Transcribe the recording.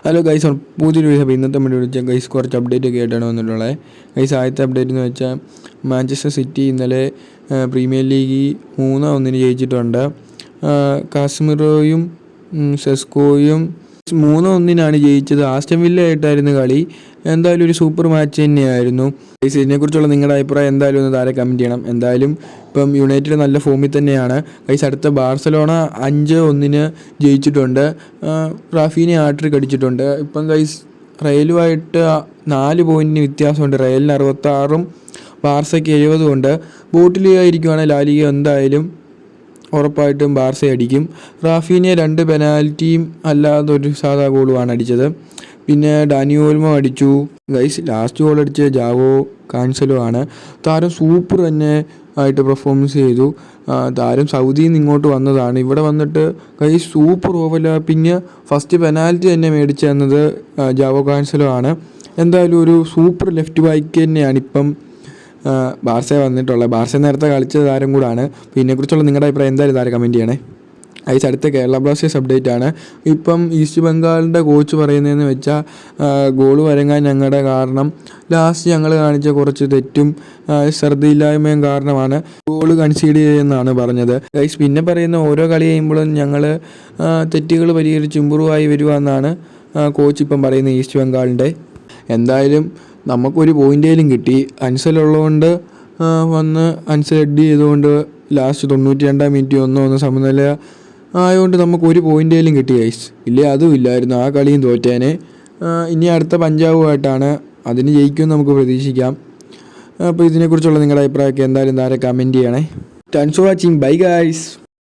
Hello guys, പുതിയൊരു video. ഇന്നത്തെ വേണ്ടി വിളിച്ചാൽ ഗൈസ് കുറച്ച് അപ്ഡേറ്റ് ഒക്കെ ആയിട്ടാണ് വന്നിട്ടുള്ളത്. ഗൈസ് ആദ്യത്തെ അപ്ഡേറ്റ് എന്ന് വെച്ചാൽ മാഞ്ചസ്റ്റർ സിറ്റി ഇന്നലെ പ്രീമിയർ ലീഗ് 3-1 ജയിച്ചിട്ടുണ്ട്. കാസ്മിറോയും സെസ്കോയും 3-1 ജയിച്ചത്. ആസ്റ്റൺ വില്ല ആയിട്ടായിരുന്നു കളി. എന്തായാലും ഒരു സൂപ്പർ മാച്ച് തന്നെയായിരുന്നു. ഗൈസ് ഇതിനെക്കുറിച്ചുള്ള നിങ്ങളുടെ അഭിപ്രായം എന്തായാലും ഒന്ന് താഴെ കമൻറ്റ് ചെയ്യണം. എന്തായാലും ഇപ്പം യുണൈറ്റഡ് നല്ല ഫോമിൽ തന്നെയാണ്. ഗൈസ് അടുത്ത ബാർസലോണ 5-1 ജയിച്ചിട്ടുണ്ട്. റാഫീനെ ഹാട്രിക് അടിച്ചിട്ടുണ്ട്. ഇപ്പം ഗൈസ് റയലുമായിട്ട് 4 പോയിൻറ്റിന് വ്യത്യാസമുണ്ട്. റയലിന് 66 ബാർസയ്ക്ക് 70 ഉണ്ട്. ബോട്ടിലായിരിക്കുവാണെങ്കിൽ ലാലിഗ എന്തായാലും ഉറപ്പായിട്ടും ബാർസ അടിക്കും. റാഫീനെ 2 പെനാൽറ്റിയും അല്ലാതെ ഒരു സാധാ ഗോളുമാണ് അടിച്ചത്. പിന്നെ ഡാനി ഓൾമോ അടിച്ചു. ഗൈസ് ലാസ്റ്റ് ഗോൾ അടിച്ച ജാവോ കാൻസലോ ആണ്. താരം സൂപ്പർ തന്നെ ആയിട്ട് പെർഫോമൻസ് ചെയ്തു. താരം സൗദിയിൽ നിന്ന് ഇങ്ങോട്ട് വന്നതാണ്. ഇവിടെ വന്നിട്ട് guys super overlapping first penalty തന്നെ മേടിച്ചു തന്നത് ജാവോ കാൻസലോ ആണ്. എന്തായാലും ഒരു സൂപ്പർ ലെഫ്റ്റ് ബാക്ക് തന്നെയാണ് ഇപ്പം ബാർസ വന്നിട്ടുള്ളത്. ബാർസ നേരത്തെ കളിച്ച താരം കൂടാണ്. അപ്പോൾ ഇതിനെക്കുറിച്ചുള്ള നിങ്ങളുടെ അഭിപ്രായം എന്തായാലും താരം കമൻറ്റ് ചെയ്യണേ. ഗൈസ് അടുത്ത കേരള ബ്ലാസ്റ്റേഴ്സ് അപ്ഡേറ്റ് ആണ്. ഇപ്പം ഈസ്റ്റ് ബംഗാളിൻ്റെ കോച്ച് പറയുന്നതെന്ന് വെച്ചാൽ ഗോൾ വരങ്ങാൻ ഞങ്ങളുടെ കാരണം ലാസ്റ്റ് ഞങ്ങൾ കാണിച്ച കുറച്ച് തെറ്റും ശ്രദ്ധയില്ലായ്മയും കാരണമാണ് ഗോൾ കൺസീഡ് ചെയ്തതെന്നാണ് പറഞ്ഞത്. ഗൈസ് പിന്നെ പറയുന്ന ഓരോ കളി കഴിയുമ്പോഴും ഞങ്ങൾ തെറ്റുകൾ പരിഹരിച്ച് ഇമ്പ്രൂവ് ആയി വരുവാന്നാണ് കോച്ച് ഇപ്പം പറയുന്നത് ഈസ്റ്റ് ബംഗാളിൻ്റെ. എന്തായാലും നമുക്കൊരു പോയിൻ്റേലും കിട്ടി. അൻസലുള്ളതുകൊണ്ട് വന്ന് അൻസൽ ഹെഡ് ചെയ്തുകൊണ്ട് ലാസ്റ്റ് 92-ാം മിനിറ്റ് 1-1 സമനില ആയതുകൊണ്ട് നമുക്ക് ഒരു പോയിൻ്റേലും കിട്ടി ഗൈസ്. ഇല്ലേ അതും ഇല്ലായിരുന്നു, ആ കളിയും തോറ്റേനെ. ഇനി അടുത്ത പഞ്ചാബുമായിട്ടാണ്, അതിന് ജയിക്കുമെന്ന് നമുക്ക് പ്രതീക്ഷിക്കാം. അപ്പോൾ ഇതിനെക്കുറിച്ചുള്ള നിങ്ങളുടെ അഭിപ്രായമൊക്കെ എന്തായാലും താഴെ കമൻറ്റ് ചെയ്യണേ. Thanks for watching. Bye guys.